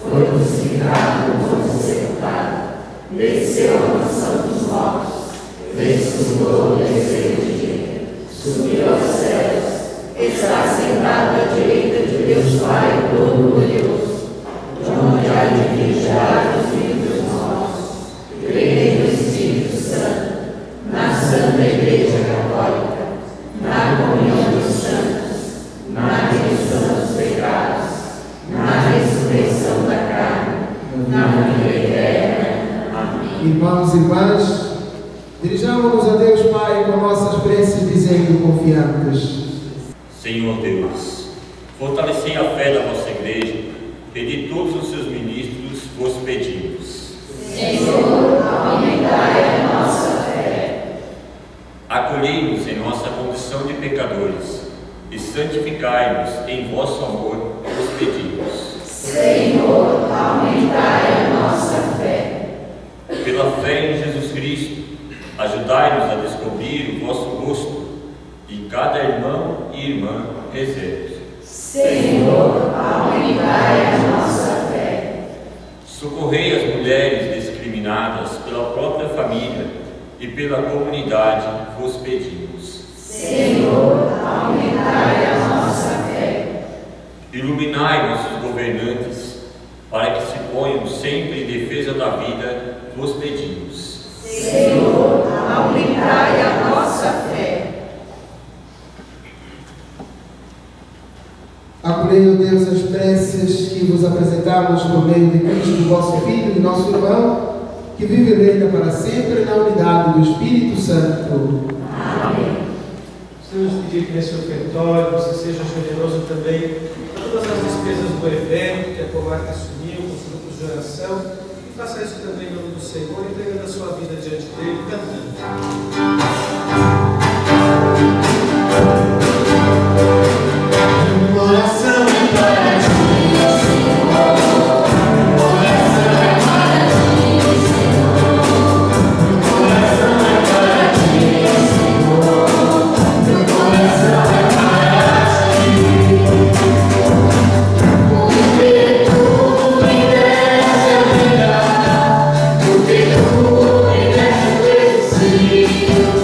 foi crucificado por sepultado, desceu à mansão dos mortos, ressuscitou do terceiro dia, subiu aos céus, está sentado à direita de Deus Pai Todo-Poderoso, de onde há de vir julgar os vivos e os mortos. Creio no Espírito Santo, na Santa Igreja Católica, na comunhão dos santos, na remissão dos pecados, na ressurreição da carne, na vida eterna. Amém. Irmãos e irmãs, dirijamos-nos a Deus Pai com nossas preces, dizendo confiantes: Senhor Deus, fortalecei a fé da vossa Igreja e de todos os seus ministros vos pedimos. Senhor, aumentai a nossa fé. Acolhei-nos em nossa condição de pecadores e santificai-nos em vosso amor, vos pedimos. Senhor, aumentai a nossa fé. Pela fé em Jesus Cristo, ajudai-nos a descobrir o vosso rosto e cada irmão e irmã reserve. Senhor, aumentai a nossa fé. Socorrei as mulheres discriminadas pela própria família e pela comunidade, vos pedimos. Senhor, aumentai a nossa fé. Iluminai nossos governantes, para que se ponham sempre em defesa da vida, vos pedimos. Senhor, aumentai a nossa fé. Acolhei, ó Deus, as preces que vos apresentamos por meio de Cristo, vosso Filho e nosso irmão, que vive e reina para sempre na unidade do Espírito Santo. Amém. Precisamos pedir que nesse ofertório você seja generoso também com todas as despesas do evento que a comarca assumiu, com os grupos de oração, e faça isso também em nome do Senhor, entregando a sua vida diante dele, cantando. Coração para ti, Senhor. Coração é para ti, Senhor. Coração é para ti, Senhor. Meu coração é para ti. Porque tu me deste a vida, porque tu me deste o Espírito.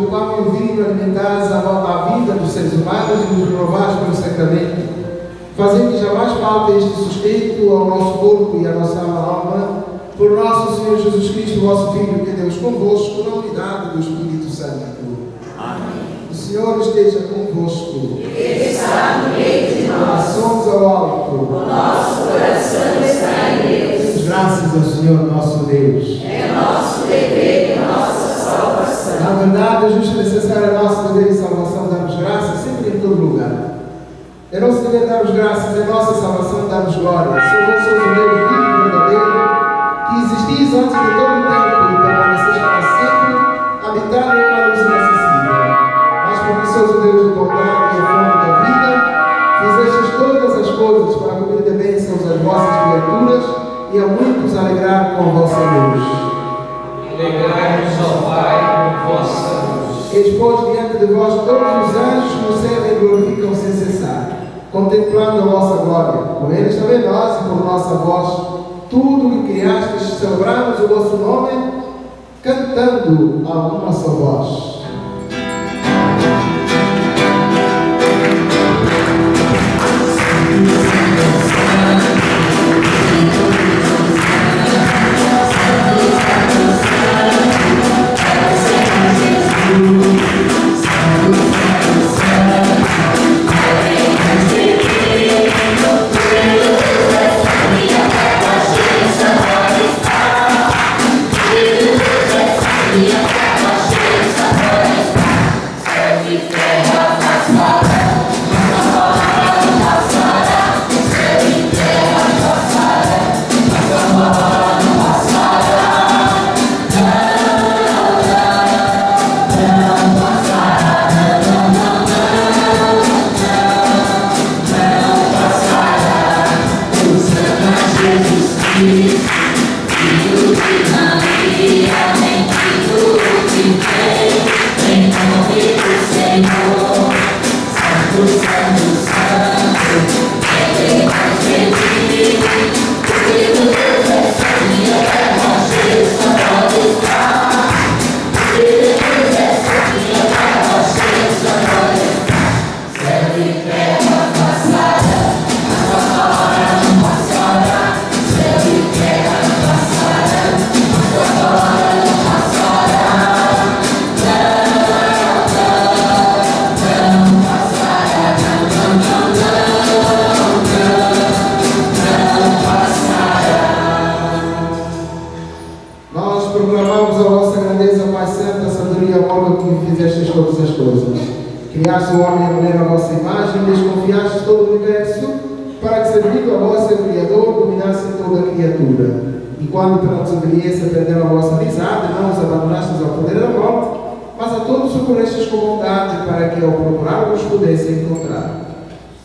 o pão e o vinho, alimentares a vida dos seres humanos e nos renovares pelo sacramento, fazendo que jamais falte este sustento ao nosso corpo e à nossa alma, por nosso Senhor Jesus Cristo, vosso Filho, que é Deus convosco, na unidade do Espírito Santo. Amém. O Senhor esteja convosco. Ele está no meio de nós. Orações ao alto. O nosso coração está em Deus. Demos graças ao Senhor nosso Deus. É nosso dever e nossa salvação. Na verdade, é justo e necessário a nosso dever e salvação darmos graças sempre em todo lugar. É nosso dever darmos graças, é nossa salvação darmos glória. Senhor, sois o Deus vivo e verdadeiro, que existis antes de todo o tempo e permaneceis para sempre, habitado em uma luz inacessível. Mas porque sois o Deus de bondade e a fonte da vida, fizestes todas as coisas para cobrir de bênçãos as vossas criaturas e a muitos alegrar com a vossa luz. Alegrai-nos, ó Pai, com vossa luz. Expôs diante de vós todos os anjos que nos servem e glorificam sem cessar, contemplando a vossa glória. Com eles também nós, e por nossa voz, tudo o que criastes, celebramos o vosso nome, cantando a uma só voz. Criaste o homem e a mulher à vossa imagem, desconfiaste todo o universo, para que, servindo a vosso Criador, dominasse toda a criatura. E quando pela desobediência perderam a vossa amizade, não os abandonastes ao poder da morte, mas a todos socorrestes com bondade, para que, ao procurar-vos, pudessem encontrar.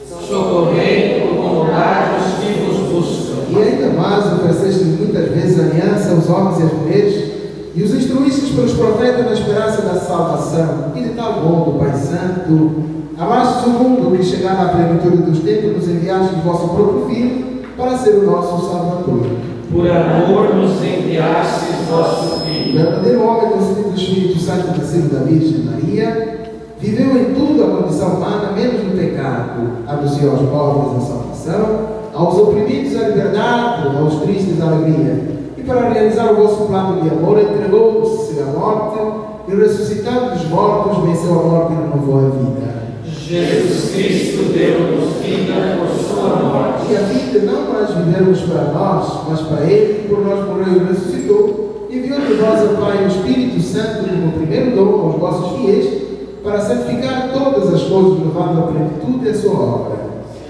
Socorrei por bondade os que vos buscam. E ainda mais ofereceste muitas vezes aliança aos homens e às mulheres, e os instruístes pelos profetas na esperança da salvação, e de tal modo, Pai Santo, amastes o mundo que, chegada à plenitude dos tempos, nos enviaste o vosso próprio Filho para ser o nosso Salvador. Por amor nos enviastes vosso Filho. O verdadeiro homem concebido do Espírito Santo, nascido da Virgem Maria, viveu em tudo a condição humana, menos no pecado, anunciou aos pobres a salvação, aos oprimidos a liberdade, aos tristes a alegria. E para realizar o vosso plano de amor, entregou-se à morte e, ressuscitando dos mortos, venceu a morte e renovou a vida. Jesus Cristo deu-nos vida por sua morte. E a vida não mais vivemos para nós, mas para Ele, que por nós morreu e ressuscitou, enviou de vós a Pai o Espírito Santo como primeiro dom aos vossos fiéis, para santificar todas as coisas, levando à plenitude a sua obra.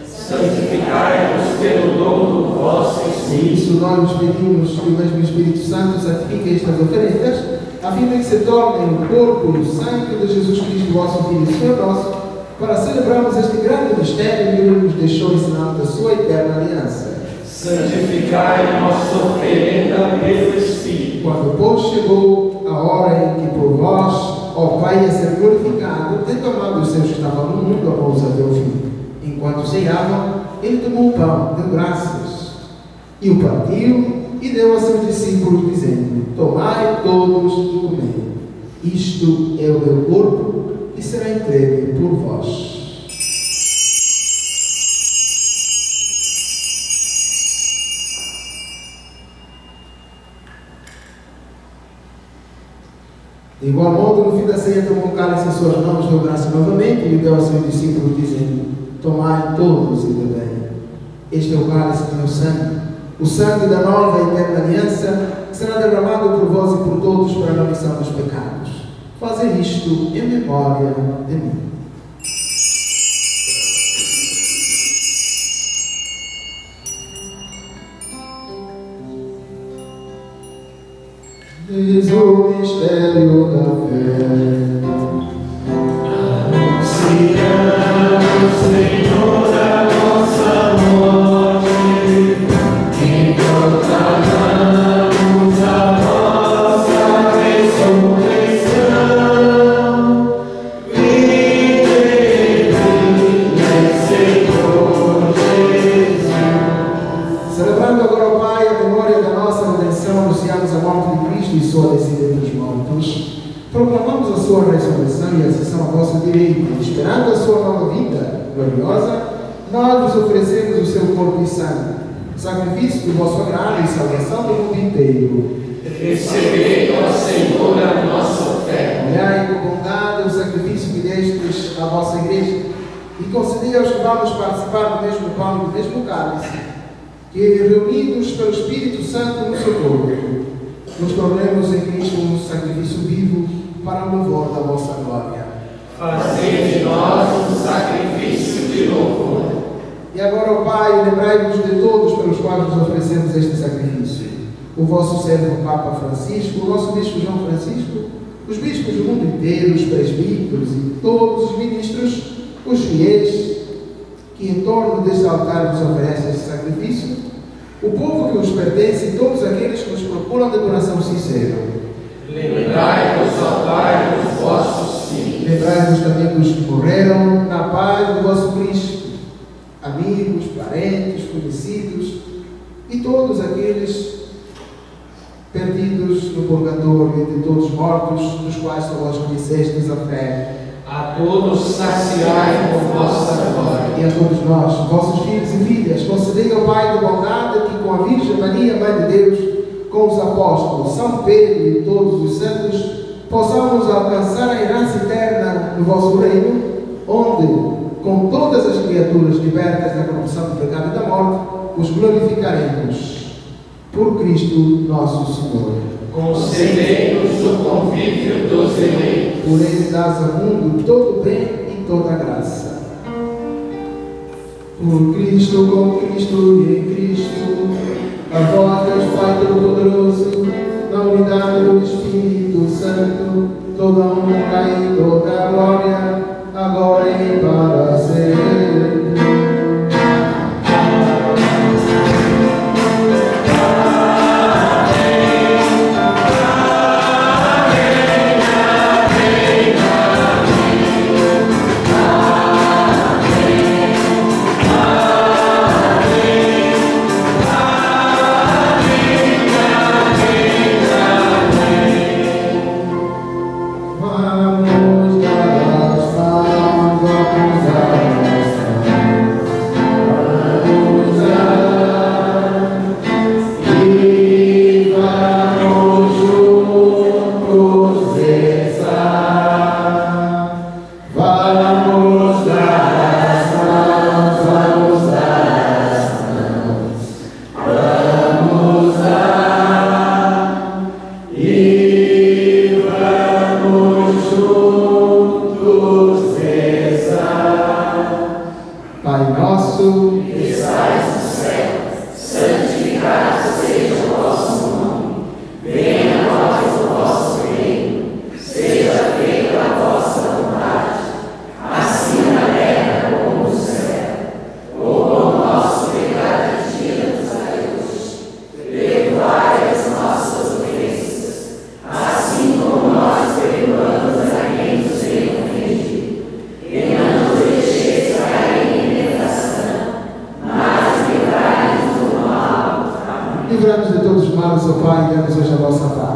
Santificai-nos pelo dom do vosso Espírito. E isso nós nos pedimos que o mesmo Espírito Santo santifique estas oferendas, a fim de que se tornem o corpo e o sangue de Jesus Cristo, vosso Filho e Senhor nosso, para celebrarmos este grande mistério que Ele nos deixou ensinado da sua eterna aliança. Santificai nossa oferenda pelo Espírito. Quando, pois, chegou a hora em que por vós, ó Pai, ia ser glorificado, tendo amado os seus que estavam no mundo, amou-os até o fim. Enquanto ceavam, Ele tomou o pão, deu graças, e o partiu, e deu a seus discípulos, dizendo: tomai todos e comei. Isto é o meu corpo que será entregue por vós. De igual modo, no fim da ceia, tomou o cálice em suas mãos, deu graça novamente e deu aos seus discípulos, dizendo: tomai todos e bebei. Este é o cálice do meu sangue, o sangue da nova e eterna aliança, que será derramado por vós e por todos para a remissão dos pecados. Fazei isto em memória de mim. Eis o mistério da fé. Anunciamos, Senhor, a nossa morte, e proclamamos a nossa ressurreição. Vinde, Senhor Jesus. Celebrando agora, ó Pai, a memória da nossa redenção, anunciamos a morte de Cristo e sua descida entre os mortos. Proclamamos a sua ressurreição e ascensão à vossa direita, esperando a sua nova vida gloriosa, nós vos oferecemos o seu corpo e sangue, sacrifício do vosso agrado e salvação do mundo inteiro. Recebei, ó Senhor, a nossa oferta. Olhai com bondade o sacrifício que destes à vossa igreja e concedei aos que vamos participar do mesmo pão e do mesmo cálice, que, reunidos pelo Espírito Santo no seu corpo, nos tornemos em Cristo um sacrifício vivo para o louvor da vossa glória. Fazei de nós um sacrifício de louvor. E agora, ó Pai, lembrai-vos de todos pelos quais nos oferecemos este sacrifício. O vosso servo Papa Francisco, o nosso Bispo João Francisco, os bispos do mundo inteiro, os presbíteros e todos os ministros, os fiéis, que em torno deste altar vos oferecem este sacrifício, o povo que vos pertence e todos aqueles que vos procuram de coração sincero. Lembrai-vos, ó Pai, dos vossos filhos. Lembrai-vos também dos que morreram na paz do vosso Cristo, amigos, parentes, conhecidos e todos aqueles perdidos no purgatório e de todos mortos, dos quais só vós conhecestes a fé. A todos saciai com vossa glória. E a todos nós, vossos filhos e filhas, concedei ao Pai de bondade que com a Virgem Maria, Mãe de Deus, com os apóstolos, São Pedro e todos os santos, possamos alcançar a herança eterna no vosso reino, onde, com todas as criaturas libertas da corrupção do pecado e da morte, os glorificaremos. Por Cristo nosso Senhor. Concedei-nos o convívio dos eleitos. Por ele dás ao mundo todo o bem e toda a graça. Por Cristo, com Cristo e em Cristo, a vós, Deus Pai Todo-Poderoso, na unidade do Espírito Santo, toda a honra e toda a glória, agora e para sempre. Amém.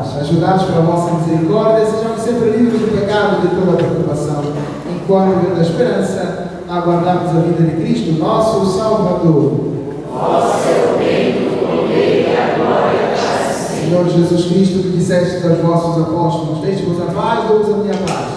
paz. Ajudados pela vossa misericórdia, sejamos sempre livres do pecado e de toda a preocupação, enquanto, vendo a esperança, aguardamos a vida de Cristo, nosso Salvador. Vosso é o reino, o poder e a glória para sempre. Senhor Jesus Cristo, que disseste aos vossos apóstolos: deixe-vos a paz, dou-vos a minha paz.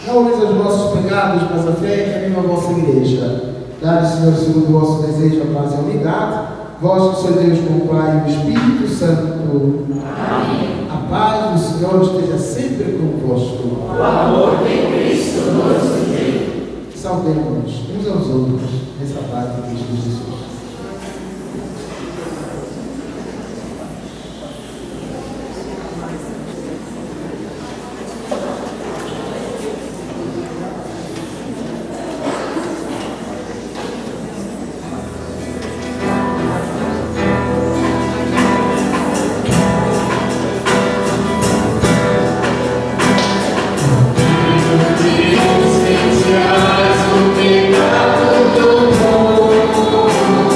Não olheis os vossos pecados, mas a fé que anima a vossa igreja. Dai, Senhor, segundo o vosso desejo, a paz e a unidade. Vós que sois Deus com o Pai e o Espírito Santo. Amém. A paz do Senhor esteja sempre convosco. O amor de Cristo nos une. Saudemos-nos uns aos outros nessa paz de Cristo Jesus. Deus, o pecado do mundo.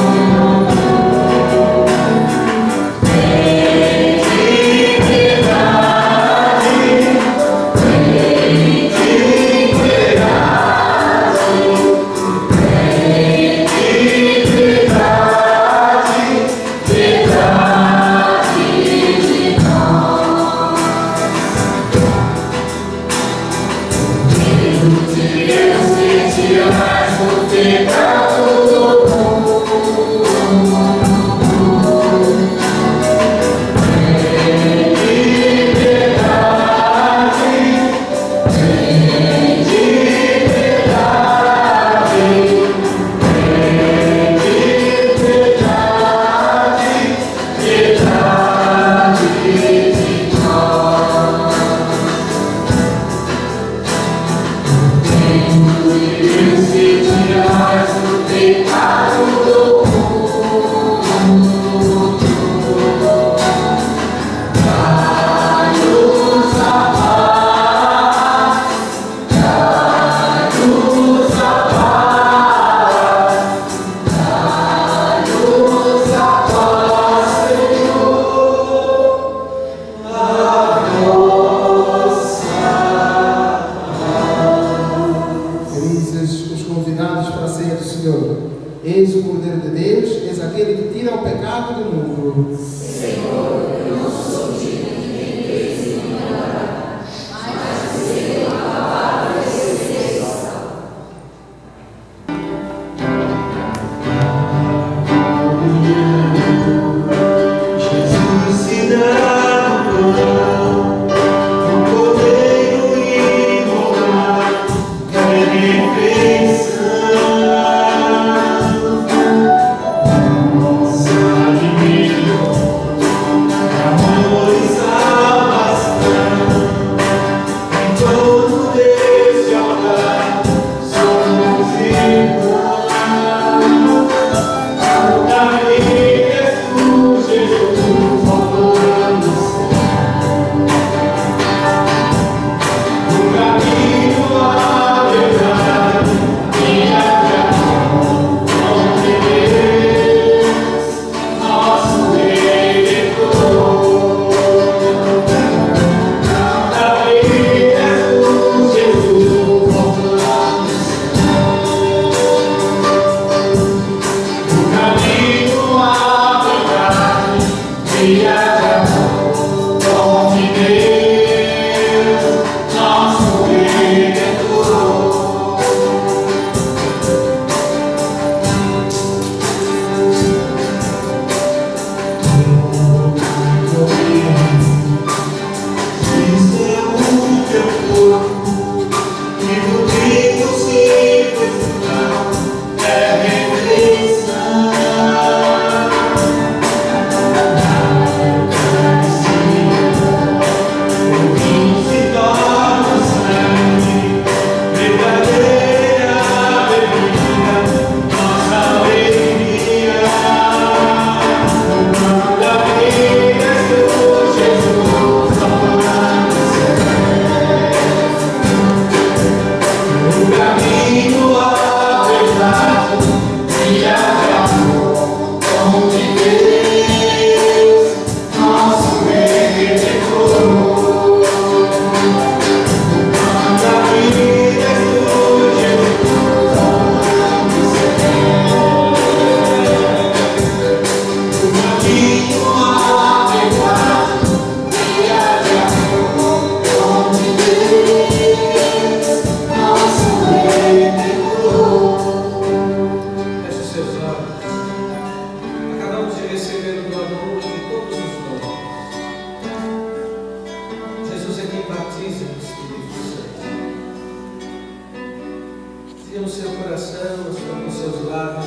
cria no seu coração, nos seus lábios,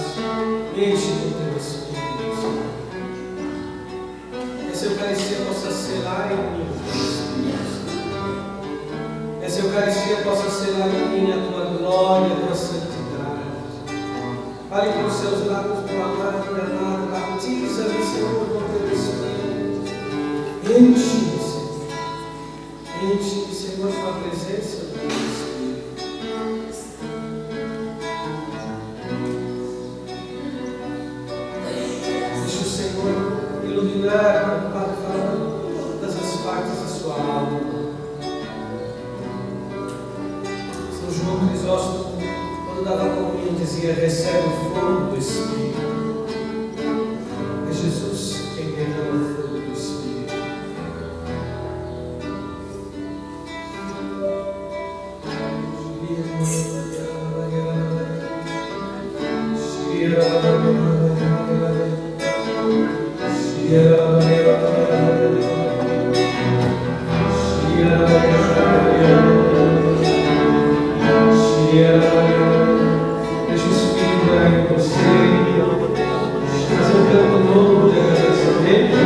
enche com o teu Espírito, Senhor. Essa Eucaristia possa selar em mim o teu Espírito. Essa Eucaristia possa selar em mim a tua glória, a tua santidade. Fale com os seus lábios, meu amado, minha amada, batiza-me, Senhor, com o teu Espírito. Enche-me, Senhor. Enche-me, Senhor, com a presença do teu Espírito. Deixa o Senhor iluminar, como o Padre fala, todas as partes da sua alma. São João Crisóstomo, quando dava comunhão, dizia: recebe o fogo do Espírito. É Jesus quem derrama o fogo do Espírito. Deixa o Espírito entrar em você, fazer um canto novo de agradecimento.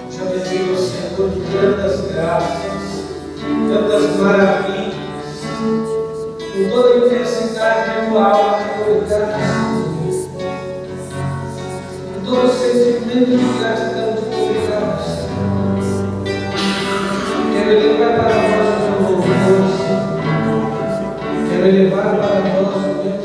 Já bendigo o Senhor por tantas graças, tantas maravilhas, com toda a intensidade de tua alma glorificada, com todo o sentimento de gratidão de glorificado. Quero elevar para nós o teu louvor, quero elevar para nós o teu louvor.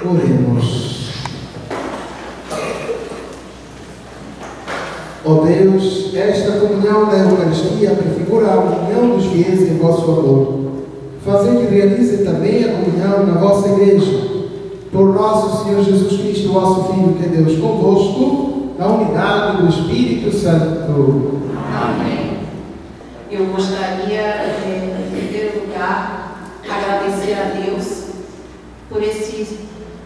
Oremos. Ó Deus, esta comunhão da Eucaristia prefigura a união dos fiéis em vosso amor. Fazei que realize também a comunhão na vossa igreja. Por nosso Senhor Jesus Cristo, vosso Filho, que é Deus convosco, na unidade do Espírito Santo. Amém. Eu gostaria, em primeiro lugar, agradecer a Deus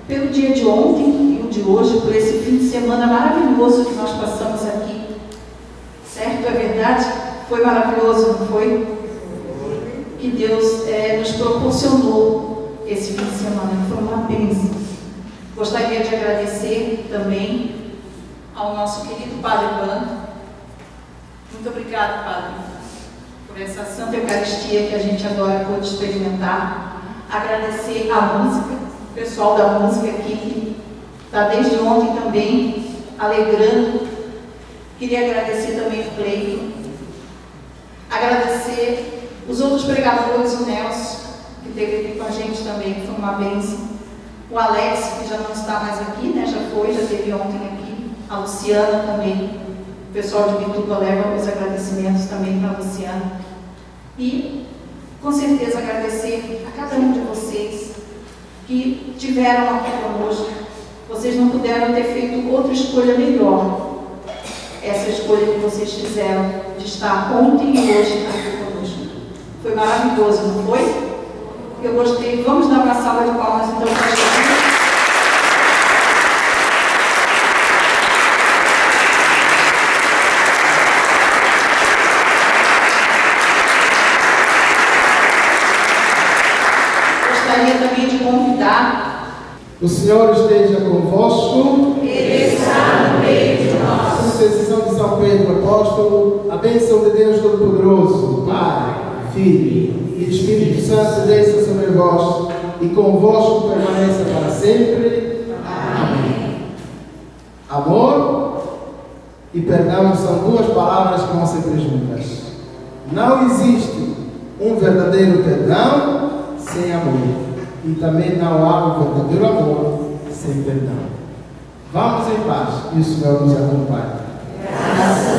pelo dia de ontem e o de hoje, por esse fim de semana maravilhoso que nós passamos aqui. Certo? É verdade? Foi maravilhoso, não foi? Que Deus nos proporcionou esse fim de semana, foi uma bênção. Gostaria de agradecer também ao nosso querido Padre Bando. Muito obrigado, Padre, por essa Santa Eucaristia que a gente agora pôde experimentar. Agradecer a música, o pessoal da música aqui, que está desde ontem também alegrando. Queria agradecer também o Cleito. Agradecer os outros pregadores, o Nelson, que esteve aqui com a gente também, que foi uma bênção. o Alex, que já não está mais aqui, né? Já foi, já esteve ontem aqui, a Luciana também, o pessoal de Bituba leva os agradecimentos também para a Luciana. E, com certeza, agradecer a cada um de vocês que tiveram aqui conosco. Vocês não puderam ter feito outra escolha melhor. Essa escolha que vocês fizeram de estar ontem e hoje aqui conosco. Foi maravilhoso, não foi? Eu gostei. Vamos dar uma salva de palmas então para Jesus. Gostaria também de convidar. O Senhor esteja convosco. Ele está no meio de nós. Intercessão de São Pedro Apóstolo, a bênção de Deus Todo-Poderoso, Pai, Filho e Espírito Santo desça sobre vós e convosco permaneça para sempre. Amém. Amor e perdão são duas palavras que vão sempre juntas. Não existe um verdadeiro perdão sem amor. E também não há um verdadeiro amor sem perdão. Vamos em paz e o Senhor nos acompanhe. Graças